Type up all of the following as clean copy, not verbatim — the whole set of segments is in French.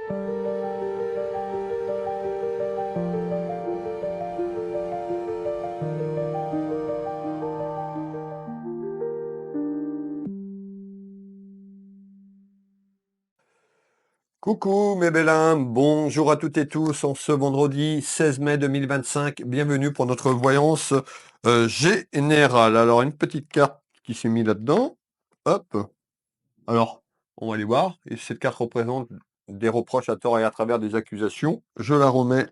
Coucou mes belles âmes, bonjour à toutes et tous en ce vendredi 16 mai 2025. Bienvenue pour notre voyance générale. Alors une petite carte qui s'est mise là-dedans. Hop. Alors, on va aller voir. Et cette carte représente des reproches à tort et à travers des accusations. Je la remets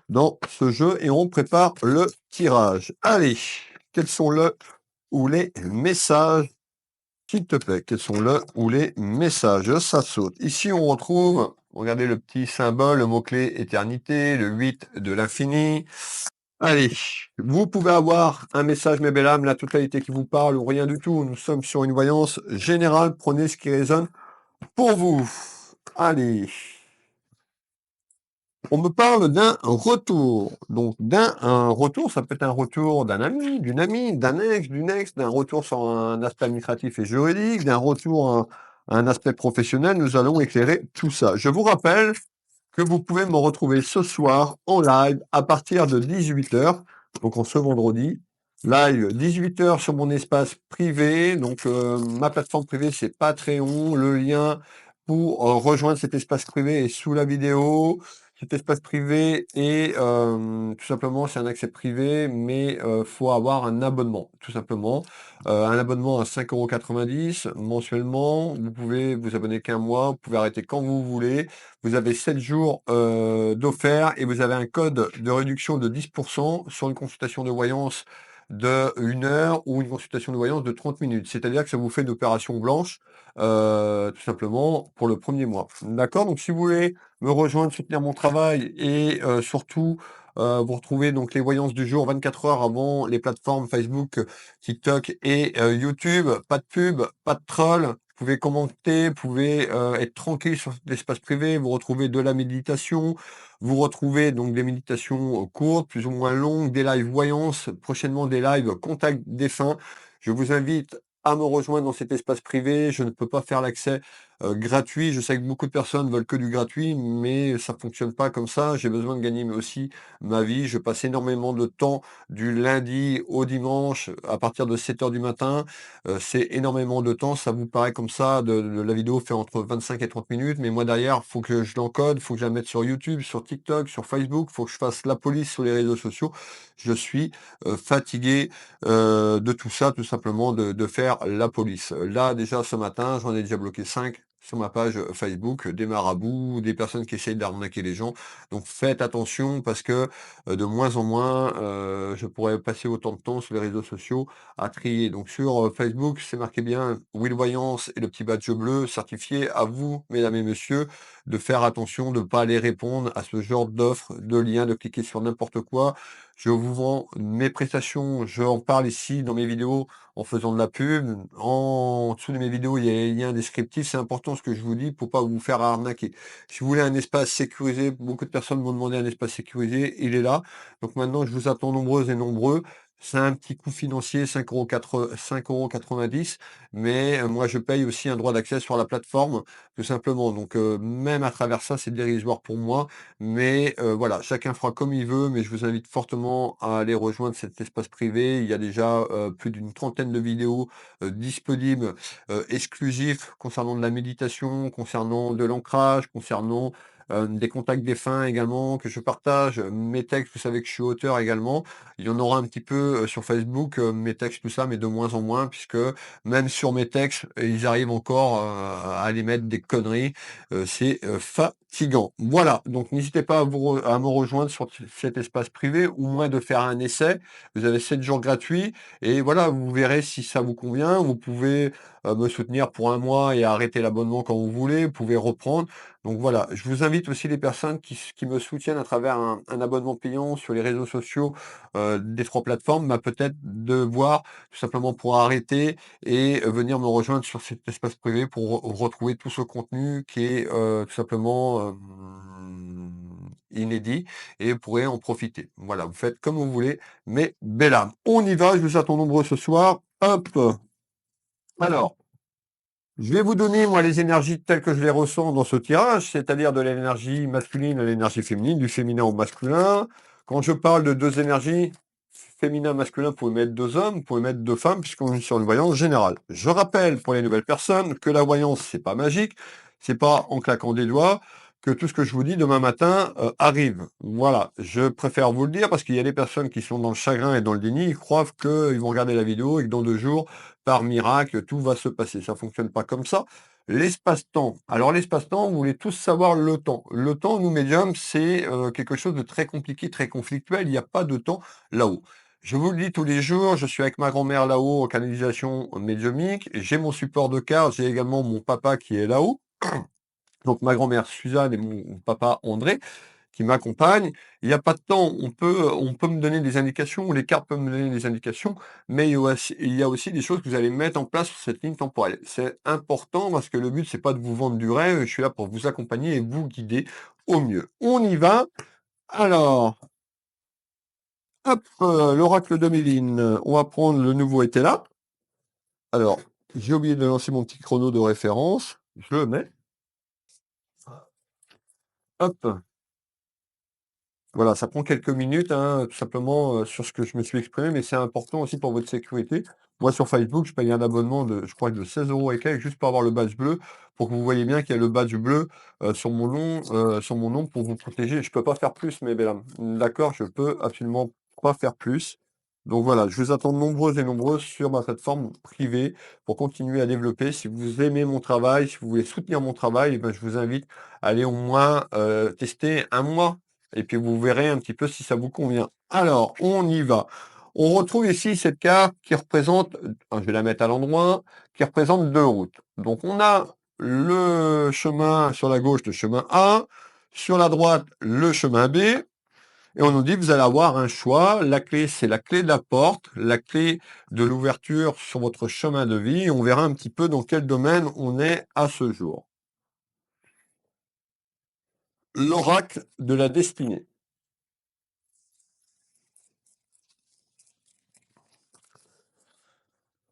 dans ce jeu et on prépare le tirage. Allez, quels sont le ou les messages? S'il te plaît, quels sont le ou les messages? Ça saute. Ici, on retrouve, regardez le petit symbole, le mot-clé éternité, le 8 de l'infini. Allez, vous pouvez avoir un message, mes belles âmes, la totalité qui vous parle ou rien du tout. Nous sommes sur une voyance générale. Prenez ce qui résonne pour vous. Allez. On me parle d'un retour. Donc, un retour, ça peut être un retour d'un ami, d'une amie, d'un ex, d'une ex, d'un retour sur un aspect administratif et juridique, d'un retour à un aspect professionnel. Nous allons éclairer tout ça. Je vous rappelle que vous pouvez me retrouver ce soir en live à partir de 18 h, donc en ce vendredi. Live 18 h sur mon espace privé. Donc, ma plateforme privée, c'est Patreon. Le lien pour rejoindre cet espace privé est sous la vidéo. Cet espace privé est tout simplement, c'est un accès privé, mais faut avoir un abonnement, tout simplement. Un abonnement à 5,90 € mensuellement. Vous pouvez vous abonner qu'un mois, vous pouvez arrêter quand vous voulez. Vous avez 7 jours d'offert et vous avez un code de réduction de 10% sur une consultation de voyance de 1 heure ou une consultation de voyance de 30 minutes. C'est-à-dire que ça vous fait une opération blanche, tout simplement, pour le premier mois. D'accord? Donc si vous voulez me rejoindre, soutenir mon travail et surtout vous retrouvez donc les voyances du jour 24 heures avant les plateformes Facebook, TikTok et YouTube. Pas de pub, pas de troll. Vous pouvez commenter, vous pouvez être tranquille sur l'espace privé, vous retrouvez de la méditation, vous retrouvez donc des méditations courtes, plus ou moins longues, des lives voyances, prochainement des lives contact défunt. Je vous invite à me rejoindre dans cet espace privé. Je ne peux pas faire l'accès gratuit. Je sais que beaucoup de personnes veulent que du gratuit, mais ça fonctionne pas comme ça. J'ai besoin de gagner mais aussi ma vie. Je passe énormément de temps du lundi au dimanche à partir de 7 h du matin. C'est énormément de temps. Ça vous paraît comme ça, la vidéo fait entre 25 et 30 minutes, mais moi derrière, faut que je l'encode, faut que je la mette sur YouTube, sur TikTok, sur Facebook, faut que je fasse la police sur les réseaux sociaux. Je suis fatigué de tout ça, tout simplement de faire la police. Là, déjà ce matin, j'en ai déjà bloqué 5 sur ma page Facebook, des marabouts, des personnes qui essayent d'arnaquer les gens. Donc faites attention parce que de moins en moins, je pourrais passer autant de temps sur les réseaux sociaux à trier. Donc sur Facebook, c'est marqué bien Will Voyance et le petit badge bleu certifié. À vous, mesdames et messieurs, de faire attention, de ne pas aller répondre à ce genre d'offres, de liens, de cliquer sur n'importe quoi. Je vous vends mes prestations, je en parle ici dans mes vidéos en faisant de la pub. En dessous de mes vidéos, il y a les liens descriptifs. C'est important ce que je vous dis pour pas vous faire arnaquer. Si vous voulez un espace sécurisé, beaucoup de personnes m'ont demandé un espace sécurisé, il est là. Donc maintenant, je vous attends nombreuses et nombreux. C'est un petit coût financier, 5,90 €, mais moi je paye aussi un droit d'accès sur la plateforme, tout simplement. Donc même à travers ça, c'est dérisoire pour moi. Mais voilà, chacun fera comme il veut, mais je vous invite fortement à aller rejoindre cet espace privé. Il y a déjà plus d'une trentaine de vidéos disponibles, exclusifs concernant de la méditation, concernant de l'ancrage, concernant des contacts défunts également que je partage, mes textes, vous savez que je suis auteur également. Il y en aura un petit peu sur Facebook, mes textes, tout ça, mais de moins en moins, puisque même sur mes textes, ils arrivent encore à aller mettre des conneries. C'est fatigant. Voilà, donc n'hésitez pas à me rejoindre sur cet espace privé, ou moins de faire un essai. Vous avez 7 jours gratuits, et voilà, vous verrez si ça vous convient. Vous pouvez me soutenir pour un mois et arrêter l'abonnement quand vous voulez. Vous pouvez reprendre. Donc voilà, je vous invite aussi les personnes qui me soutiennent à travers un abonnement payant sur les réseaux sociaux des 3 plateformes, bah, peut-être de voir tout simplement pour arrêter et venir me rejoindre sur cet espace privé pour retrouver tout ce contenu qui est tout simplement inédit et vous pourrez en profiter. Voilà, vous faites comme vous voulez, mais belle âme. On y va, je vous attends nombreux ce soir. Hop. Alors, Je vais vous donner, moi, les énergies telles que je les ressens dans ce tirage, c'est-à-dire de l'énergie masculine à l'énergie féminine, du féminin au masculin. Quand je parle de deux énergies, féminin, masculin, vous pouvez mettre deux hommes, vous pouvez mettre deux femmes, puisqu'on est sur une voyance générale. Je rappelle pour les nouvelles personnes que la voyance, c'est pas magique, c'est pas en claquant des doigts que tout ce que je vous dis demain matin arrive. Voilà, je préfère vous le dire parce qu'il y a des personnes qui sont dans le chagrin et dans le déni, ils croient qu'ils vont regarder la vidéo et que dans 2 jours, par miracle, tout va se passer. Ça fonctionne pas comme ça. L'espace-temps. Alors l'espace-temps, vous voulez tous savoir le temps. Le temps, nous médiums, c'est quelque chose de très compliqué, très conflictuel. Il n'y a pas de temps là-haut. Je vous le dis tous les jours, je suis avec ma grand-mère là-haut en canalisation médiumique. J'ai mon support de carte, j'ai également mon papa qui est là-haut. Donc ma grand-mère Suzanne et mon papa André qui m'accompagnent. Il n'y a pas de temps, on peut me donner des indications, ou les cartes peuvent me donner des indications, mais il y a aussi des choses que vous allez mettre en place sur cette ligne temporelle. C'est important parce que le but, c'est pas de vous vendre du rêve, je suis là pour vous accompagner et vous guider au mieux. On y va. Alors, hop, l'oracle de Méline, on va prendre le nouveau été là. Alors, j'ai oublié de lancer mon petit chrono de référence, je le mets. Hop. Voilà, ça prend quelques minutes, hein, tout simplement, sur ce que je me suis exprimé, mais c'est important aussi pour votre sécurité. Moi, sur Facebook, je paye un abonnement de, je crois, de 16 € et quelques, juste pour avoir le badge bleu, pour que vous voyez bien qu'il y a le badge bleu, sur mon nom pour vous protéger. Je peux pas faire plus, mes belles âmes. D'accord? Je peux absolument pas faire plus. Donc voilà, je vous attends nombreuses et nombreuses sur ma plateforme privée pour continuer à développer. Si vous aimez mon travail, si vous voulez soutenir mon travail, eh ben, je vous invite à aller au moins, tester un mois et puis vous verrez un petit peu si ça vous convient. Alors, on y va. On retrouve ici cette carte qui représente, je vais la mettre à l'endroit, qui représente deux routes. Donc on a le chemin sur la gauche, le chemin A, sur la droite, le chemin B, et on nous dit vous allez avoir un choix. La clé, c'est la clé de la porte, la clé de l'ouverture sur votre chemin de vie. On verra un petit peu dans quel domaine on est à ce jour. L'oracle de la destinée.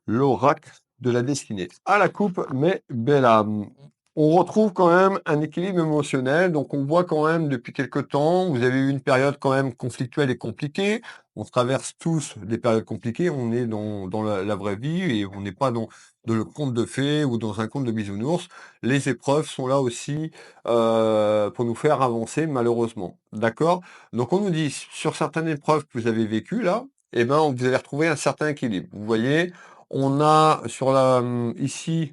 L'oracle de la destinée. À la coupe, mais belle âme. On retrouve quand même un équilibre émotionnel. Donc, on voit quand même depuis quelque temps, vous avez eu une période quand même conflictuelle et compliquée. On traverse tous des périodes compliquées. On est dans la vraie vie et on n'est pas dans le conte de fées ou dans un conte de bisounours. Les épreuves sont là aussi pour nous faire avancer, malheureusement. D'accord? Donc, on nous dit sur certaines épreuves que vous avez vécues là, eh ben, vous allez retrouver un certain équilibre. Vous voyez, on a sur la ici,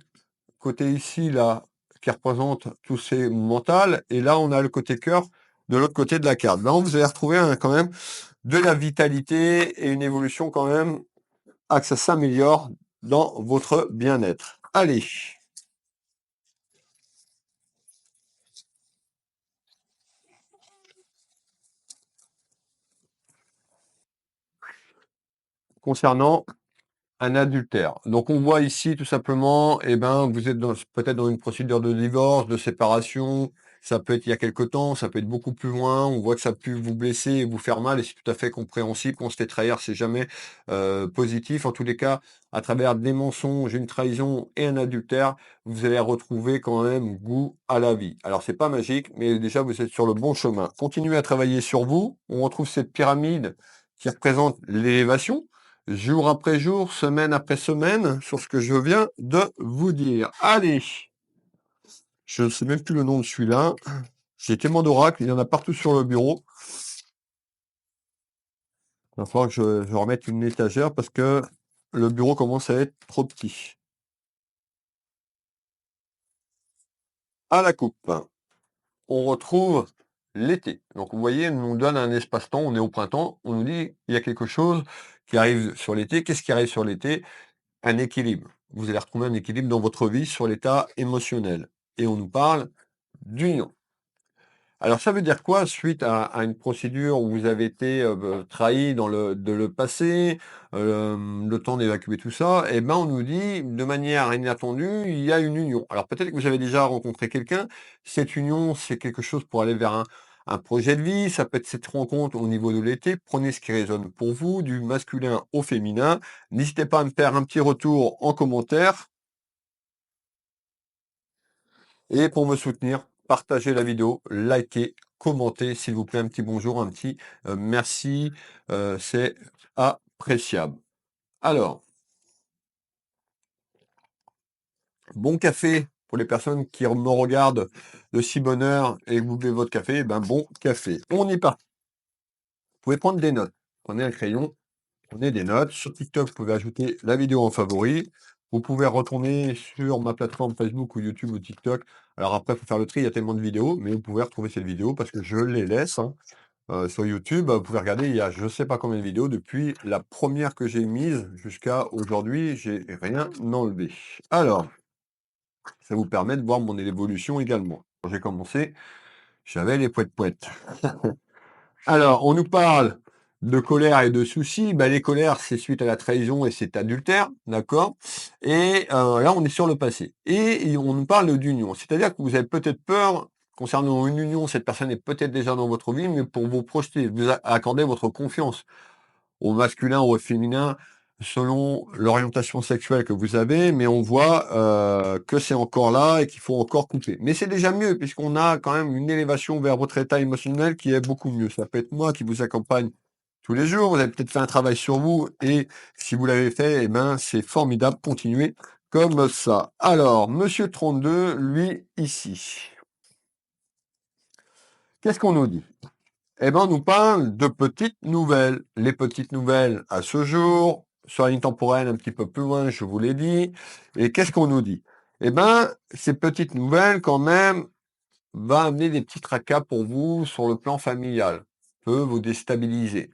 côté ici, là, qui représente tous ces mentales, et là, on a le côté cœur de l'autre côté de la carte. Là, vous allez retrouver quand même de la vitalité et une évolution quand même à que ça s'améliore dans votre bien-être. Allez, concernant un adultère. Donc on voit ici tout simplement, eh ben, vous êtes peut-être dans une procédure de divorce, de séparation. Ça peut être il y a quelque temps, ça peut être beaucoup plus loin. On voit que ça a pu vous blesser et vous faire mal, et c'est tout à fait compréhensible. Qu'on se fait trahir, c'est jamais positif. En tous les cas, à travers des mensonges, une trahison et un adultère, vous allez retrouver quand même goût à la vie. Alors c'est pas magique, mais déjà vous êtes sur le bon chemin. Continuez à travailler sur vous. On retrouve cette pyramide qui représente l'élévation jour après jour, semaine après semaine, sur ce que je viens de vous dire. Allez, je ne sais même plus le nom de celui-là. J'ai tellement d'oracles, il y en a partout sur le bureau. Il va falloir que je remette une étagère parce que le bureau commence à être trop petit. À la coupe, on retrouve l'été. Donc vous voyez, on nous donne un espace-temps, on est au printemps, on nous dit il y a quelque chose qui arrive sur l'été. Qu'est-ce qui arrive sur l'été? Un équilibre. Vous allez retrouver un équilibre dans votre vie sur l'état émotionnel. Et on nous parle d'union. Alors ça veut dire quoi suite à une procédure où vous avez été, trahi dans le passé, le temps d'évacuer tout ça, et ben, on nous dit de manière inattendue, il y a une union. Alors peut-être que vous avez déjà rencontré quelqu'un, cette union, c'est quelque chose pour aller vers un projet de vie, ça peut être cette rencontre au niveau de l'été. Prenez ce qui résonne pour vous, du masculin au féminin. N'hésitez pas à me faire un petit retour en commentaire. Et pour me soutenir, partagez la vidéo, likez, commentez, s'il vous plaît, un petit bonjour, un petit merci, c'est appréciable. Alors, bon café pour les personnes qui me regardent de si bonne heure et que vous buvez votre café, eh ben bon café. On y part. Vous pouvez prendre des notes. Prenez un crayon, prenez des notes. Sur TikTok, vous pouvez ajouter la vidéo en favori. Vous pouvez retourner sur ma plateforme Facebook ou YouTube ou TikTok. Alors après, il faut faire le tri, il y a tellement de vidéos, mais vous pouvez retrouver cette vidéo parce que je les laisse, hein. Sur YouTube, vous pouvez regarder, il y a je ne sais pas combien de vidéos depuis la première que j'ai mise jusqu'à aujourd'hui, j'ai rien enlevé. Alors, ça vous permet de voir mon évolution également. Quand j'ai commencé, j'avais les poètes-poètes. Alors, on nous parle de colère et de soucis. Bah, les colères, c'est suite à la trahison et cet adultère, d'accord? Et là, on est sur le passé. Et on nous parle d'union. C'est-à-dire que vous avez peut-être peur concernant une union, cette personne est peut-être déjà dans votre vie, mais pour vous projeter, vous accorder votre confiance au masculin ou au féminin selon l'orientation sexuelle que vous avez, mais on voit que c'est encore là et qu'il faut encore couper. Mais c'est déjà mieux puisqu'on a quand même une élévation vers votre état émotionnel qui est beaucoup mieux. Ça peut être moi qui vous accompagne tous les jours. Vous avez peut-être fait un travail sur vous et si vous l'avez fait, eh ben c'est formidable. Continuez comme ça. Alors, Monsieur 32, lui ici. Qu'est-ce qu'on nous dit? Eh ben, on nous parle de petites nouvelles. Les petites nouvelles à ce jour, sur la ligne temporelle un petit peu plus loin, je vous l'ai dit. Et qu'est-ce qu'on nous dit? Eh ben, ces petites nouvelles, quand même, va amener des petits tracas pour vous sur le plan familial. Peut vous déstabiliser.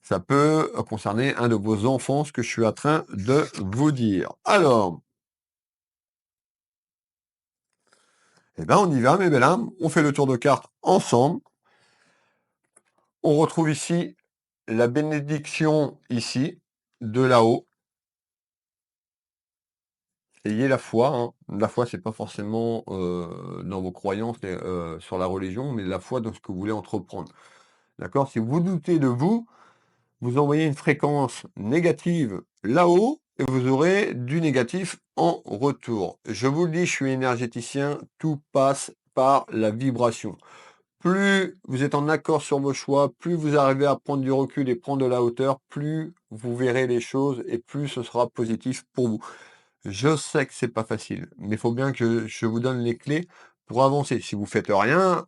Ça peut concerner un de vos enfants, ce que je suis en train de vous dire. Alors, eh ben, on y va, mes belles âmes. On fait le tour de cartes ensemble. On retrouve ici la bénédiction ici, de là-haut. Ayez la foi, hein. La foi, c'est pas forcément dans vos croyances sur la religion, mais la foi dans ce que vous voulez entreprendre. D'accord? Si vous doutez de vous, vous envoyez une fréquence négative là-haut et vous aurez du négatif en retour. Je vous le dis, je suis énergéticien, tout passe par la vibration. Plus vous êtes en accord sur vos choix, plus vous arrivez à prendre du recul et prendre de la hauteur, plus vous verrez les choses et plus ce sera positif pour vous. Je sais que c'est pas facile, mais il faut bien que je vous donne les clés pour avancer. Si vous faites rien,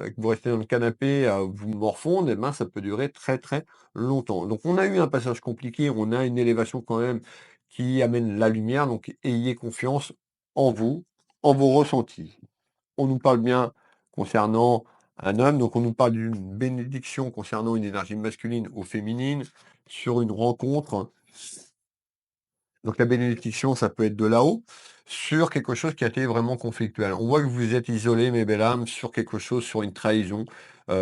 et que vous restez dans le canapé à vous morfondre, eh ben, ça peut durer très, très longtemps. Donc on a eu un passage compliqué, on a une élévation quand même qui amène la lumière, donc ayez confiance en vous, en vos ressentis. On nous parle bien concernant un homme, donc on nous parle d'une bénédiction concernant une énergie masculine ou féminine sur une rencontre. Donc la bénédiction, ça peut être de là-haut, sur quelque chose qui a été vraiment conflictuel. On voit que vous êtes isolés, mes belles âmes, sur quelque chose, sur une trahison, qui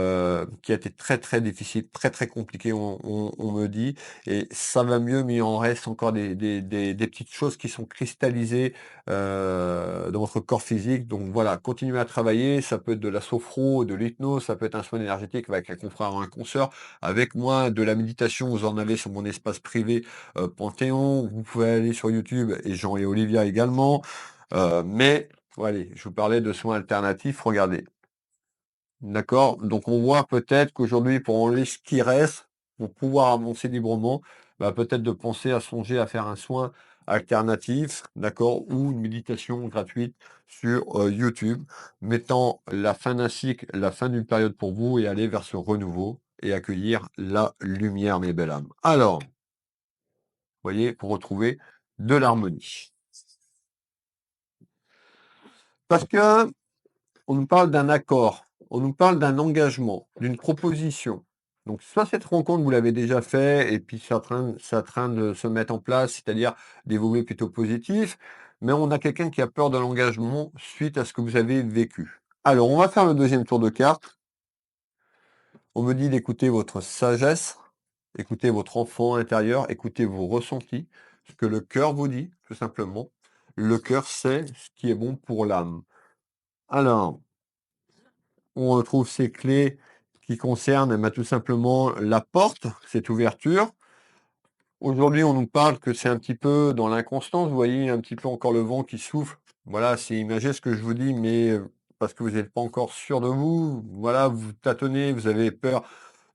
a été très, très difficile, très, très compliqué, on me dit. Et ça va mieux, mais il en reste encore des petites choses qui sont cristallisées dans votre corps physique. Donc voilà, continuez à travailler. Ça peut être de la sophro, de l'hypnose, ça peut être un soin énergétique avec un confrère ou un consoeur. Avec moi, de la méditation, vous en avez sur mon espace privé Panthéon, vous pouvez aller sur YouTube et Jean et Olivia également. Mais voilà, je vous parlais de soins alternatifs, regardez. D'accord? Donc on voit peut-être qu'aujourd'hui, pour enlever ce qui reste, pour pouvoir avancer librement, bah, peut-être de penser à songer à faire un soin alternatif, d'accord, ou une méditation gratuite sur YouTube, mettant la fin d'un cycle, la fin d'une période pour vous et aller vers ce renouveau et accueillir la lumière, mes belles âmes. Alors, voyez, pour retrouver de l'harmonie. Parce que on nous parle d'un accord, on nous parle d'un engagement, d'une proposition. Donc soit cette rencontre, vous l'avez déjà fait et puis c'est en train de se mettre en place, c'est-à-dire d'évoluer plutôt positif, mais on a quelqu'un qui a peur de l'engagement suite à ce que vous avez vécu. Alors, on va faire le deuxième tour de carte. On me dit d'écouter votre sagesse, écoutez votre enfant intérieur, écoutez vos ressentis, ce que le cœur vous dit, tout simplement. Le cœur sait ce qui est bon pour l'âme. Alors, on retrouve ces clés qui concernent tout simplement la porte, cette ouverture. Aujourd'hui, on nous parle que c'est un petit peu dans l'inconstance, vous voyez un petit peu encore le vent qui souffle Voilà, c'est imagé ce que je vous dis, mais parce que vous n'êtes pas encore sûr de vous, voilà, vous tâtonnez, vous avez peur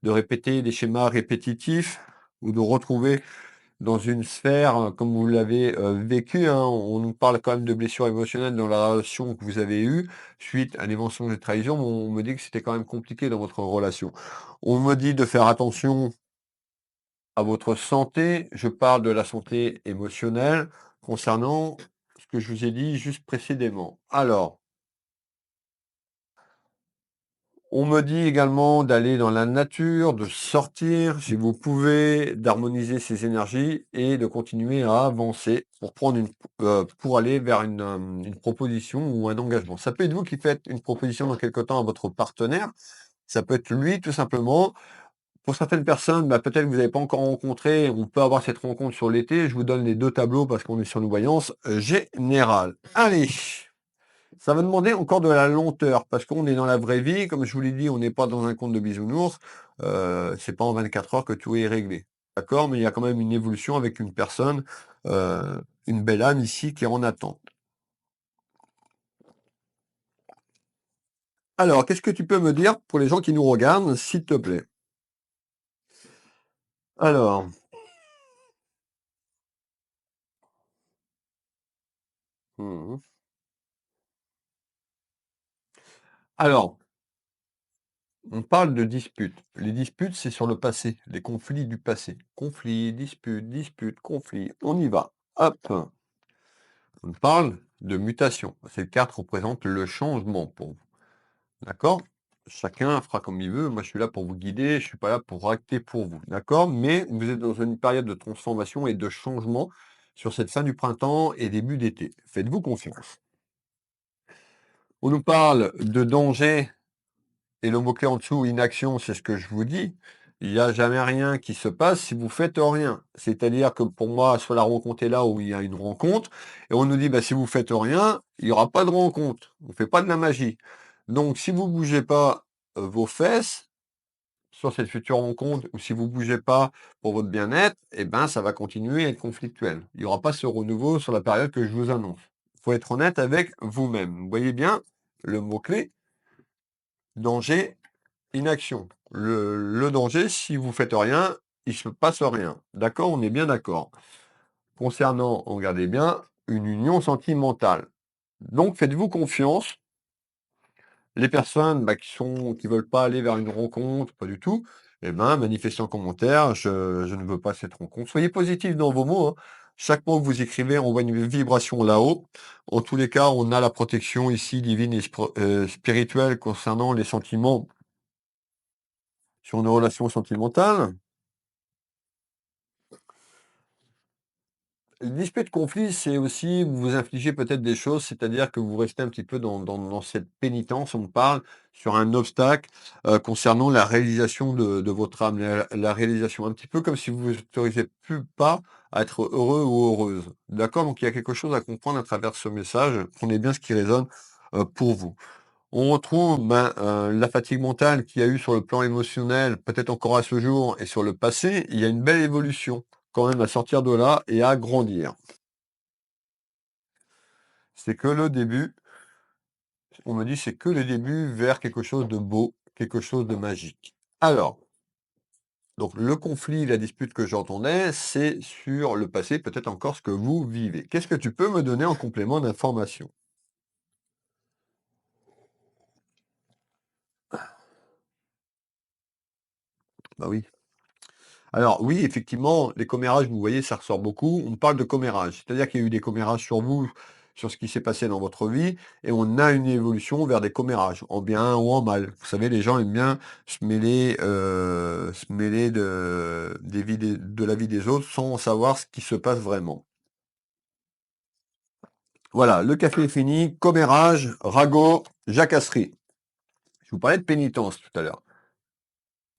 de répéter des schémas répétitifs ou de retrouver dans une sphère, comme vous l'avez, vécu, hein. On nous parle quand même de blessures émotionnelles dans la relation que vous avez eue suite à des mensonges de trahison, mais on me dit que c'était quand même compliqué dans votre relation. On me dit de faire attention à votre santé, je parle de la santé émotionnelle concernant ce que je vous ai dit juste précédemment. Alors, on me dit également d'aller dans la nature, de sortir si vous pouvez, d'harmoniser ses énergies et de continuer à avancer pour pour aller vers une proposition ou un engagement. Ça peut être vous qui faites une proposition dans quelque temps à votre partenaire, ça peut être lui tout simplement. Pour certaines personnes, bah, peut-être que vous n'avez pas encore rencontré, on peut avoir cette rencontre sur l'été. Je vous donne les 2 tableaux parce qu'on est sur une voyance, générale. Allez, ça va demander encore de la lenteur parce qu'on est dans la vraie vie. Comme je vous l'ai dit, on n'est pas dans un conte de bisounours. C'est pas en 24 heures que tout est réglé. D'accord? Mais il y a quand même une évolution avec une personne, une belle âme ici qui est en attente. Alors, qu'est-ce que tu peux me dire pour les gens qui nous regardent, s'il te plaît? Alors, mmh Alors, on parle de disputes. Les disputes, c'est sur le passé, les conflits du passé. Conflits, disputes, disputes, conflits. On y va. Hop. On parle de mutation. Cette carte représente le changement pour vous. D'accord? Chacun fera comme il veut. Moi, je suis là pour vous guider. Je ne suis pas là pour acter pour vous. D'accord? Mais vous êtes dans une période de transformation et de changement sur cette fin du printemps et début d'été. Faites-vous confiance. On nous parle de danger. Et le mot-clé en dessous, inaction, c'est ce que je vous dis. Il n'y a jamais rien qui se passe si vous faites rien. C'est-à-dire que pour moi, soit la rencontre est là où il y a une rencontre, et on nous dit, bah, si vous faites rien, il n'y aura pas de rencontre. On ne fait pas de la magie. Donc, si vous bougez pas vos fesses sur cette future rencontre, ou si vous bougez pas pour votre bien-être, eh ben, ça va continuer à être conflictuel. Il n'y aura pas ce renouveau sur la période que je vous annonce. Il faut être honnête avec vous-même. Vous voyez bien le mot-clé, danger, inaction. Le danger, si vous faites rien, il se passe rien. D'accord? On est bien d'accord. Concernant, regardez bien, une union sentimentale. Donc faites-vous confiance. Les personnes bah, qui veulent pas aller vers une rencontre, pas du tout, eh ben, manifestez en commentaire, je ne veux pas cette rencontre. Soyez positif dans vos mots, hein. Chaque mot que vous écrivez envoie une vibration là-haut. En tous les cas, on a la protection ici divine et spirituelle concernant les sentiments sur nos relations sentimentales. Le dispute conflit, c'est aussi vous vous infligez peut-être des choses, c'est-à-dire que vous restez un petit peu dans cette pénitence. On parle sur un obstacle concernant la réalisation de votre âme, la réalisation, un petit peu comme si vous vous autorisez plus pas à être heureux ou heureuse. D'accord? Donc il y a quelque chose à comprendre à travers ce message. Prenez bien ce qui résonne pour vous. On retrouve ben, la fatigue mentale qu'il y a eu sur le plan émotionnel, peut-être encore à ce jour, et sur le passé. Il y a une belle évolution quand même à sortir de là et à grandir. C'est que le début, on me dit c'est que le début vers quelque chose de beau, quelque chose de magique. Alors, donc le conflit, la dispute que j'entendais, c'est sur le passé, peut-être encore ce que vous vivez. Qu'est-ce que tu peux me donner en complément d'information? Bah oui. Alors oui, effectivement, les commérages, vous voyez, ça ressort beaucoup. On parle de commérage, c'est-à-dire qu'il y a eu des commérages sur vous, sur ce qui s'est passé dans votre vie, et on a une évolution vers des commérages, en bien ou en mal. Vous savez, les gens aiment bien se mêler de la vie des autres sans savoir ce qui se passe vraiment. Voilà, le café est fini, commérage, ragot, jacasserie. Je vous parlais de pénitence tout à l'heure.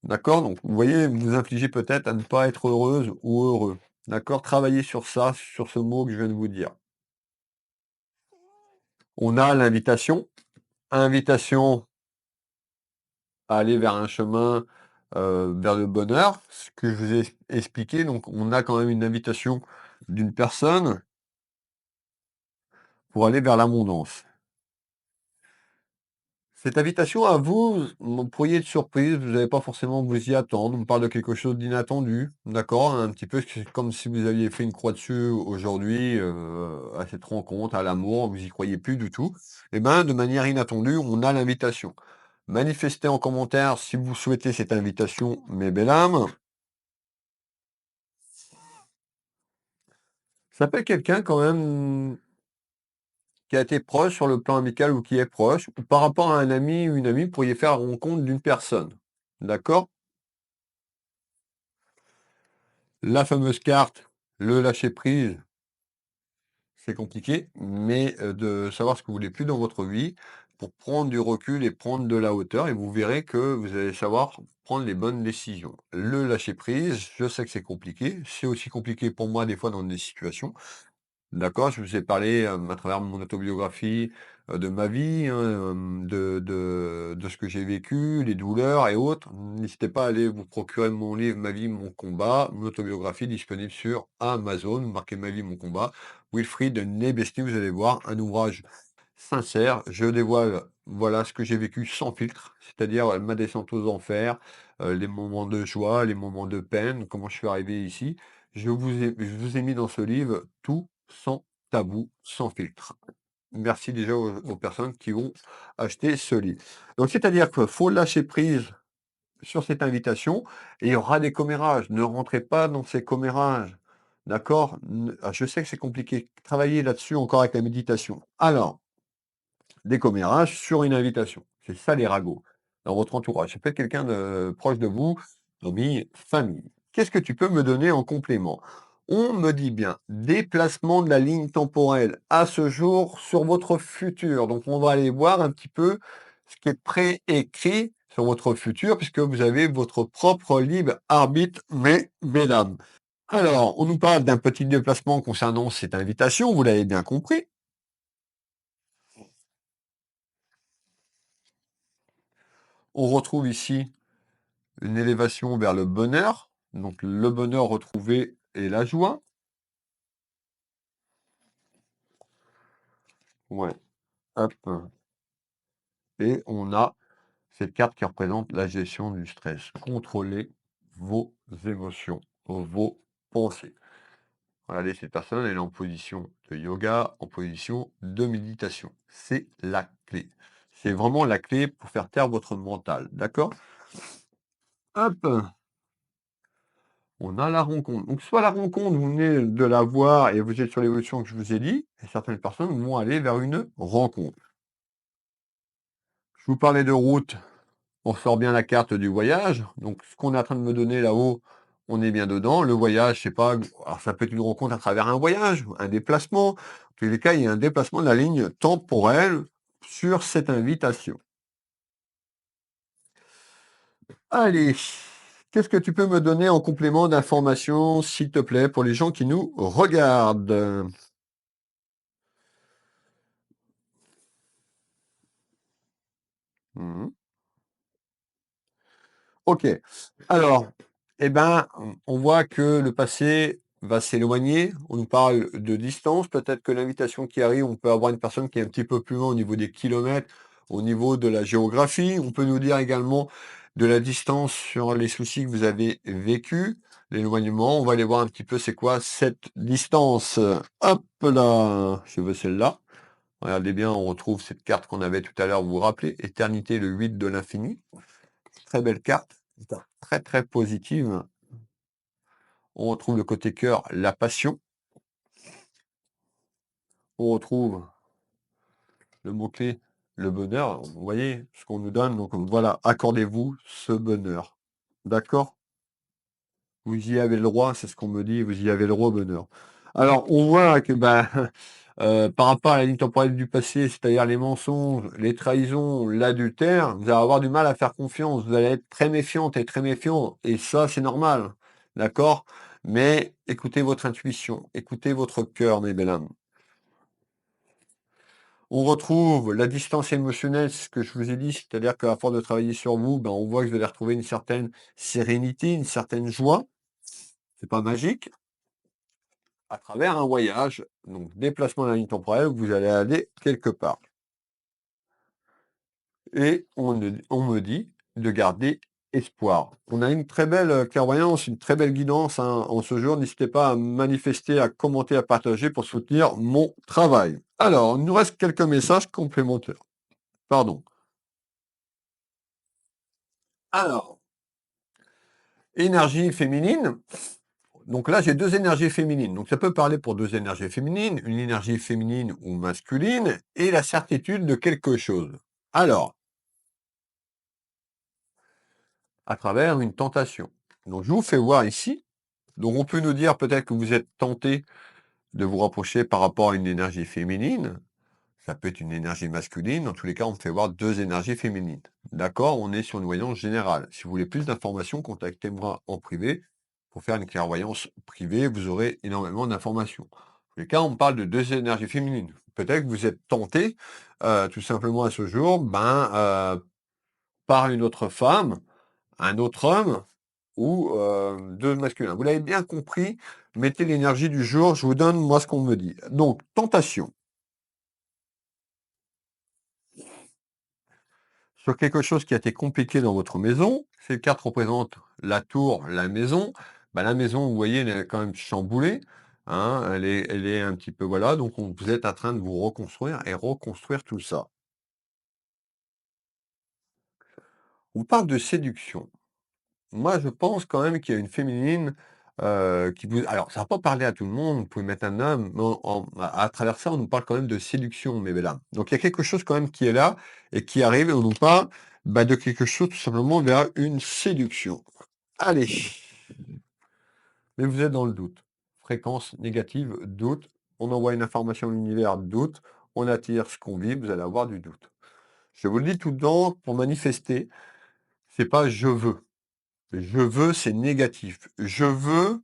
D'accord? Donc, vous voyez, vous vous infligez peut-être à ne pas être heureuse ou heureux. D'accord? Travaillez sur ça, sur ce mot que je viens de vous dire. On a l'invitation. Invitation à aller vers un chemin, vers le bonheur, ce que je vous ai expliqué. Donc, on a quand même une invitation d'une personne pour aller vers l'abondance. Cette invitation à vous, vous pourriez être surprise, vous n'allez pas forcément vous y attendre. On parle de quelque chose d'inattendu, d'accord? Un petit peu c'est comme si vous aviez fait une croix dessus aujourd'hui, à cette rencontre, à l'amour, vous y croyez plus du tout. Et ben, de manière inattendue, on a l'invitation. Manifestez en commentaire si vous souhaitez cette invitation, mes belles âmes. Ça peut être quelqu'un quand même qui a été proche sur le plan amical ou qui est proche, ou par rapport à un ami ou une amie, vous pourriez faire la rencontre d'une personne. D'accord? La fameuse carte, le lâcher prise, c'est compliqué, mais de savoir ce que vous voulez plus dans votre vie pour prendre du recul et prendre de la hauteur et vous verrez que vous allez savoir prendre les bonnes décisions. Le lâcher prise, je sais que c'est compliqué, c'est aussi compliqué pour moi des fois dans des situations. D'accord, je vous ai parlé, à travers mon autobiographie, de ma vie, hein, de ce que j'ai vécu, les douleurs et autres. N'hésitez pas à aller vous procurer mon livre «Ma vie, mon combat», mon autobiographie disponible sur Amazon. Marquez «Ma vie, mon combat», Wilfried Nebesti, vous allez voir, un ouvrage sincère. Je dévoile, voilà, ce que j'ai vécu sans filtre, c'est-à-dire, ma descente aux enfers, les moments de joie, les moments de peine, comment je suis arrivé ici. Je vous ai mis dans ce livre tout sans tabou, sans filtre. Merci déjà aux personnes qui ont acheté ce livre. Donc c'est-à-dire qu'il faut lâcher prise sur cette invitation et il y aura des commérages. Ne rentrez pas dans ces commérages. D'accord? Je sais que c'est compliqué. Travaillez là-dessus encore avec la méditation. Alors, des commérages sur une invitation. C'est ça les ragots, dans votre entourage. Ça peut être quelqu'un de proche de vous, amis, famille. Qu'est-ce que tu peux me donner en complément? On me dit bien déplacement de la ligne temporelle à ce jour sur votre futur. Donc on va aller voir un petit peu ce qui est préécrit sur votre futur, puisque vous avez votre propre libre arbitre, mesdames. Alors, on nous parle d'un petit déplacement concernant cette invitation, vous l'avez bien compris. On retrouve ici une élévation vers le bonheur, donc le bonheur retrouvé et la joie. Ouais, hop. Et on a cette carte qui représente la gestion du stress. Contrôlez vos émotions, vos pensées. Regardez, cette personne, elle est en position de yoga, en position de méditation. C'est la clé. C'est vraiment la clé pour faire taire votre mental. D'accord? Hop, on a la rencontre. Donc, soit la rencontre, vous venez de la voir et vous êtes sur l'évolution que je vous ai dit, et certaines personnes vont aller vers une rencontre. Je vous parlais de route, on sort bien la carte du voyage. Donc, ce qu'on est en train de me donner là-haut, on est bien dedans. Le voyage, c'est pas, alors ça peut être une rencontre à travers un voyage, un déplacement. En tous les cas, il y a un déplacement de la ligne temporelle sur cette invitation. Allez, qu'est-ce que tu peux me donner en complément d'informations, s'il te plaît, pour les gens qui nous regardent? Mhm. OK. Alors, eh ben, on voit que le passé va s'éloigner. On nous parle de distance. Peut-être que l'invitation qui arrive, on peut avoir une personne qui est un petit peu plus loin au niveau des kilomètres, au niveau de la géographie. On peut nous dire également de la distance sur les soucis que vous avez vécus, l'éloignement. On va aller voir un petit peu c'est quoi cette distance. Hop là, je veux celle-là. Regardez bien, on retrouve cette carte qu'on avait tout à l'heure, vous vous rappelez, Éternité, le 8 de l'infini. Très belle carte, très très positive. On retrouve le côté cœur, la passion. On retrouve le mot-clé, le bonheur. Vous voyez ce qu'on nous donne. Donc voilà, accordez-vous ce bonheur. D'accord? Vous y avez le droit, c'est ce qu'on me dit, vous y avez le droit au bonheur. Alors, on voit que bah, par rapport à la ligne temporelle du passé, c'est-à-dire les mensonges, les trahisons, l'adultère, vous allez avoir du mal à faire confiance. Vous allez être très méfiante et très méfiant. Et ça, c'est normal. D'accord? Mais écoutez votre intuition, écoutez votre cœur, mes belles âmes. On retrouve la distance émotionnelle, ce que je vous ai dit, c'est-à-dire qu'à force de travailler sur vous, ben, on voit que vous allez retrouver une certaine sérénité, une certaine joie. C'est pas magique. à travers un voyage, donc déplacement de la ligne temporelle, vous allez aller quelque part. Et on me dit de garder espoir. On a une très belle clairvoyance, une très belle guidance hein, en ce jour. N'hésitez pas à manifester, à commenter, à partager pour soutenir mon travail. Alors, il nous reste quelques messages complémentaires. Pardon. Alors, énergie féminine. Donc là, j'ai deux énergies féminines. Donc ça peut parler pour deux énergies féminines, une énergie féminine ou masculine, et la certitude de quelque chose. Alors, à travers une tentation. Donc je vous fais voir ici. Donc on peut nous dire peut-être que vous êtes tenté de vous rapprocher par rapport à une énergie féminine. Ça peut être une énergie masculine. En tous les cas, on me fait voir deux énergies féminines. D'accord? On est sur une voyance générale. Si vous voulez plus d'informations, contactez-moi en privé. Pour faire une clairvoyance privée, vous aurez énormément d'informations. En tous les cas, on me parle de deux énergies féminines. Peut-être que vous êtes tenté, tout simplement à ce jour, par une autre femme, un autre homme ou deux masculins. Vous l'avez bien compris, mettez l'énergie du jour, je vous donne moi ce qu'on me dit. Donc, tentation. Sur quelque chose qui a été compliqué dans votre maison, ces cartes représentent la tour, la maison. Bah, la maison, vous voyez, elle est quand même chamboulée. Hein, elle est un petit peu, voilà, donc vous êtes en train de vous reconstruire et reconstruire tout ça. On parle de séduction. Moi, je pense quand même qu'il y a une féminine, qui vous alors ça va pas parler à tout le monde, vous pouvez mettre un homme, mais à travers ça, on nous parle quand même de séduction, mes belles dames. Donc il y a quelque chose quand même qui est là et qui arrive et on nous parle, de quelque chose tout simplement vers une séduction. Allez, mais vous êtes dans le doute. Fréquence négative, doute, on envoie une information à l'univers, doute, on attire ce qu'on vit, vous allez avoir du doute. Je vous le dis tout le temps, pour manifester, c'est pas «je veux». Je veux, c'est négatif. Je veux,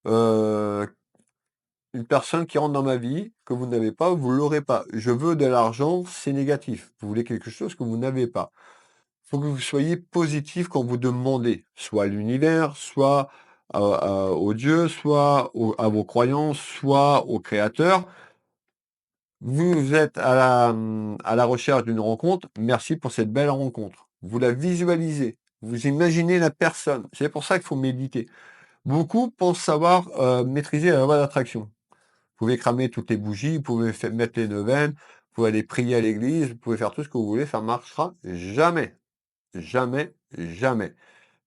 heu, une personne qui rentre dans ma vie, que vous n'avez pas, vous l'aurez pas. Je veux de l'argent, c'est négatif. Vous voulez quelque chose que vous n'avez pas. Il faut que vous soyez positif quand vous demandez, soit à l'univers, soit au Dieu, soit à vos croyances, soit au créateur. Vous êtes à la recherche d'une rencontre, merci pour cette belle rencontre. Vous la visualisez, vous imaginez la personne. C'est pour ça qu'il faut méditer. Beaucoup pensent savoir maîtriser la loi d'attraction. Vous pouvez cramer toutes les bougies, vous pouvez mettre les neuvaines, vous pouvez aller prier à l'église, vous pouvez faire tout ce que vous voulez, ça ne marchera jamais. Jamais, jamais.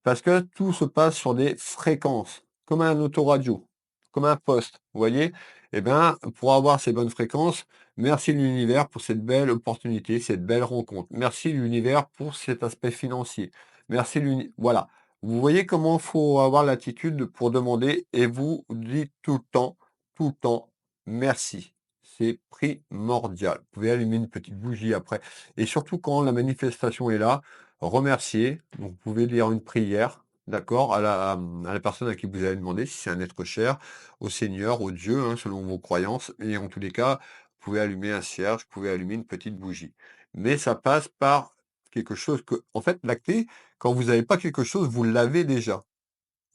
Parce que tout se passe sur des fréquences, comme un autoradio, comme un poste, vous voyez? Eh bien, pour avoir ces bonnes fréquences, merci l'univers pour cette belle opportunité, cette belle rencontre. Merci l'univers pour cet aspect financier. Merci voilà. Vous voyez comment il faut avoir l'attitude pour demander et vous dites tout le temps, merci. C'est primordial. Vous pouvez allumer une petite bougie après. Et surtout quand la manifestation est là, remercier. Donc, vous pouvez lire une prière, d'accord, à la personne à qui vous avez demandé, si c'est un être cher, au Seigneur, au Dieu, hein, selon vos croyances. Et en tous les cas, vous pouvez allumer un cierge, vous pouvez allumer une petite bougie. Mais ça passe par quelque chose que, en fait, la clé, quand vous n'avez pas quelque chose, vous l'avez déjà.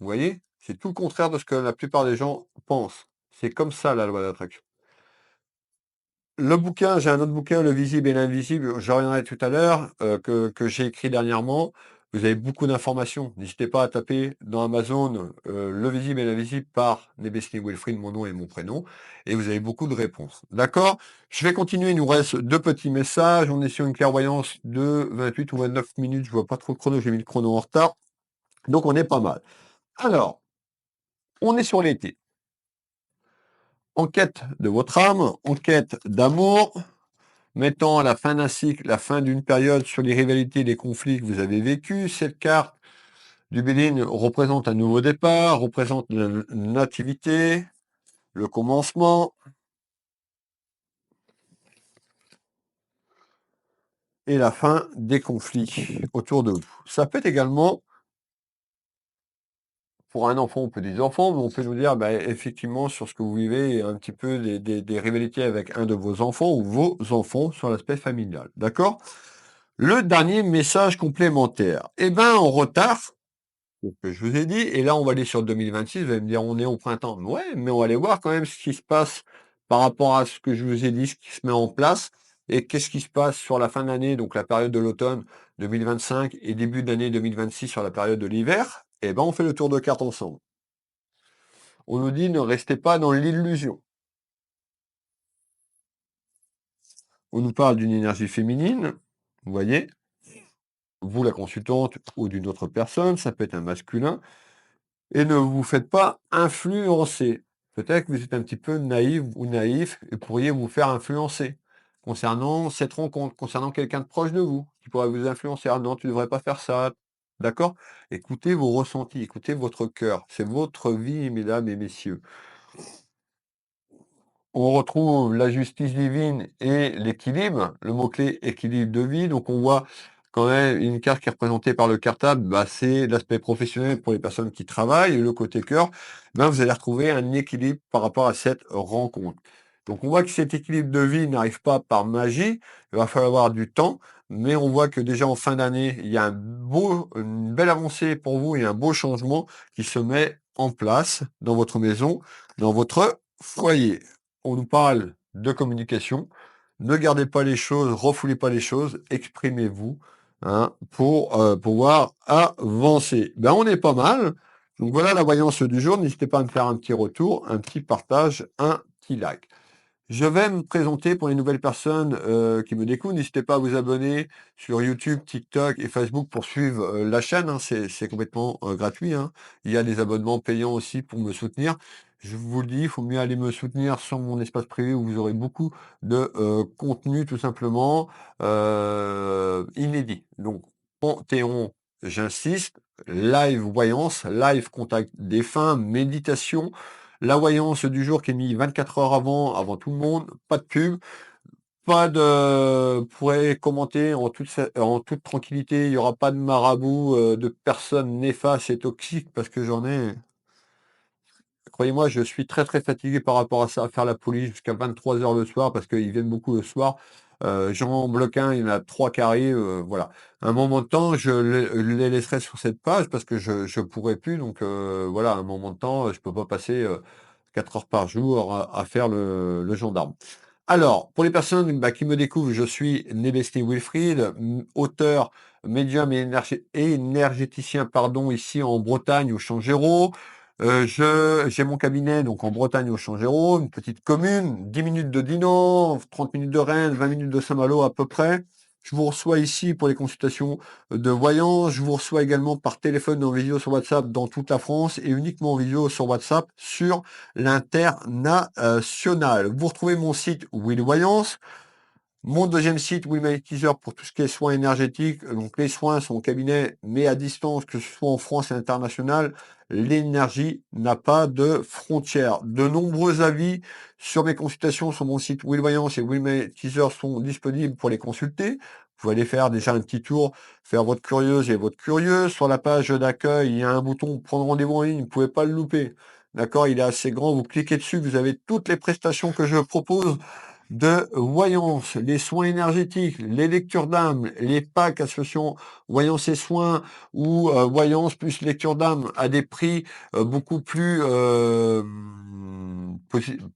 Vous voyez? C'est tout le contraire de ce que la plupart des gens pensent. C'est comme ça la loi d'attraction. Le bouquin, j'ai un autre bouquin, Le visible et l'invisible, j'en reviendrai tout à l'heure, que j'ai écrit dernièrement. Vous avez beaucoup d'informations. N'hésitez pas à taper dans Amazon, Le visible et l'invisible par Nebesni Wilfried, mon nom et mon prénom, et vous avez beaucoup de réponses. D'accord? Je vais continuer, il nous reste 2 petits messages. On est sur une clairvoyance de 28 ou 29 minutes, je vois pas trop le chrono, j'ai mis le chrono en retard, donc on est pas mal. Alors, on est sur l'été. En quête de votre âme, en quête d'amour, mettant à la fin d'un cycle, la fin d'une période sur les rivalités et les conflits que vous avez vécus. Cette carte du Béline représente un nouveau départ, représente la nativité, le commencement et la fin des conflits autour de vous. Ça peut être également, pour un enfant ou petits enfants, mais on peut nous dire, effectivement, sur ce que vous vivez, un petit peu des rivalités avec un de vos enfants ou vos enfants sur l'aspect familial. D'accord? Le dernier message complémentaire. Eh bien, en retard, C'est ce que je vous ai dit. Et là, on va aller sur 2026. Vous allez me dire, on est au printemps. Ouais, mais on va aller voir quand même ce qui se passe par rapport à ce que je vous ai dit, ce qui se met en place. Et qu'est-ce qui se passe sur la fin d'année, donc la période de l'automne 2025 et début d'année 2026 sur la période de l'hiver. Eh ben, on fait le tour de cartes ensemble. On nous dit, ne restez pas dans l'illusion. On nous parle d'une énergie féminine. Vous voyez, vous, la consultante, ou d'une autre personne, ça peut être un masculin. Et ne vous faites pas influencer. Peut-être que vous êtes un petit peu naïf ou naïf et pourriez vous faire influencer concernant cette rencontre, concernant quelqu'un de proche de vous qui pourrait vous influencer. Ah non, tu ne devrais pas faire ça. D'accord? Écoutez vos ressentis, écoutez votre cœur. C'est votre vie, mesdames et messieurs. On retrouve la justice divine et l'équilibre, le mot-clé équilibre de vie. Donc on voit quand même une carte qui est représentée par le cartable, bah, c'est l'aspect professionnel pour les personnes qui travaillent. Et le côté cœur, ben, vous allez retrouver un équilibre par rapport à cette rencontre. Donc on voit que cet équilibre de vie n'arrive pas par magie, il va falloir avoir du temps, mais on voit que déjà en fin d'année, il y a une belle avancée pour vous et un beau changement qui se met en place dans votre maison, dans votre foyer. On nous parle de communication. Ne gardez pas les choses, refoulez pas les choses, exprimez-vous, hein, pour pouvoir avancer. Ben, on est pas mal. Donc voilà la voyance du jour. N'hésitez pas à me faire un petit retour, un petit partage, un petit like. Je vais me présenter pour les nouvelles personnes qui me découvrent. N'hésitez pas à vous abonner sur YouTube, TikTok et Facebook pour suivre la chaîne, hein. C'est complètement gratuit, hein. Il y a des abonnements payants aussi pour me soutenir. Je vous le dis, il faut mieux aller me soutenir sur mon espace privé où vous aurez beaucoup de contenu tout simplement inédit. Donc, Panthéon, j'insiste, live voyance, live contact défunt, méditation, la voyance du jour qui est mise 24 heures avant tout le monde, pas de pub, pas de... Vous pourrez commenter en toute tranquillité, il n'y aura pas de marabout, de personnes néfastes et toxiques, parce que j'en ai... Croyez-moi, je suis très très fatigué par rapport à ça, à faire la police jusqu'à 23 heures le soir, parce qu'ils viennent beaucoup le soir. J'en bloque un, il y en a trois qui arrivent, voilà. Un moment de temps, je les laisserai sur cette page, parce que je pourrai plus, donc voilà, un moment de temps, je peux pas passer 4 heures par jour à faire le gendarme. Alors, pour les personnes bah, qui me découvrent, je suis Nebesti Wilfried, auteur, médium et énergéticien pardon, ici en Bretagne au Changéro. J'ai mon cabinet donc en Bretagne au Changéro, une petite commune, 10 minutes de Dinan, 30 minutes de Rennes, 20 minutes de Saint-Malo à peu près. Je vous reçois ici pour les consultations de voyance. Je vous reçois également par téléphone en vidéo sur WhatsApp dans toute la France et uniquement en vidéo sur WhatsApp sur l'international. Vous retrouvez mon site Will Voyance. Mon deuxième site, Teaser, pour tout ce qui est soins énergétiques. Donc, les soins sont au cabinet, mais à distance, que ce soit en France et international, l'énergie n'a pas de frontières. De nombreux avis sur mes consultations sur mon site Will Voyance et Teaser sont disponibles pour les consulter. Vous pouvez aller faire déjà un petit tour, faire votre curieuse et votre curieux. Sur la page d'accueil, il y a un bouton prendre rendez-vous en ligne. Vous ne pouvez pas le louper. D'accord? Il est assez grand. Vous cliquez dessus. Vous avez toutes les prestations que je propose de voyance, les soins énergétiques, les lectures d'âme, les packs associant voyance et soins ou voyance plus lecture d'âme à des prix beaucoup plus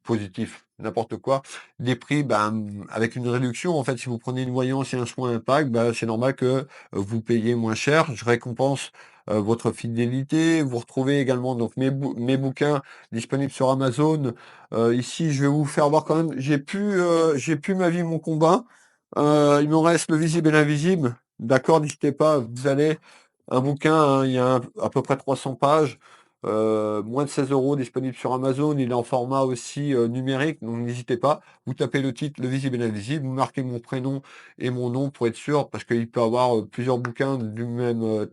positifs, n'importe quoi, des prix ben, avec une réduction. En fait, si vous prenez une voyance et un soin impact, ben, c'est normal que vous payiez moins cher. Je récompense votre fidélité. Vous retrouvez également donc mes bouquins disponibles sur Amazon. Ici, je vais vous faire voir quand même, j'ai pu ma vie, mon combat. Il me reste le visible et l'invisible. D'accord, n'hésitez pas, vous allez, un bouquin, hein, il y a à peu près 300 pages, moins de 16 euros disponible sur Amazon. Il est en format aussi numérique, donc n'hésitez pas. Vous tapez le titre, le visible et l'invisible, vous marquez mon prénom et mon nom pour être sûr, parce qu'il peut y avoir plusieurs bouquins du même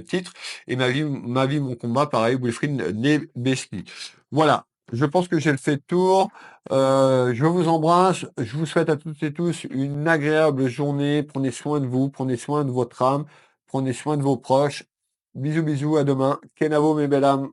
titre. Et ma vie, mon combat, pareil, Wilfried Nebeski. Voilà. Je pense que j'ai le fait de tour. Je vous embrasse. Je vous souhaite à toutes et tous une agréable journée. Prenez soin de vous, prenez soin de votre âme, prenez soin de vos proches. Bisous, bisous, à demain. Kenavo, mes belles âmes.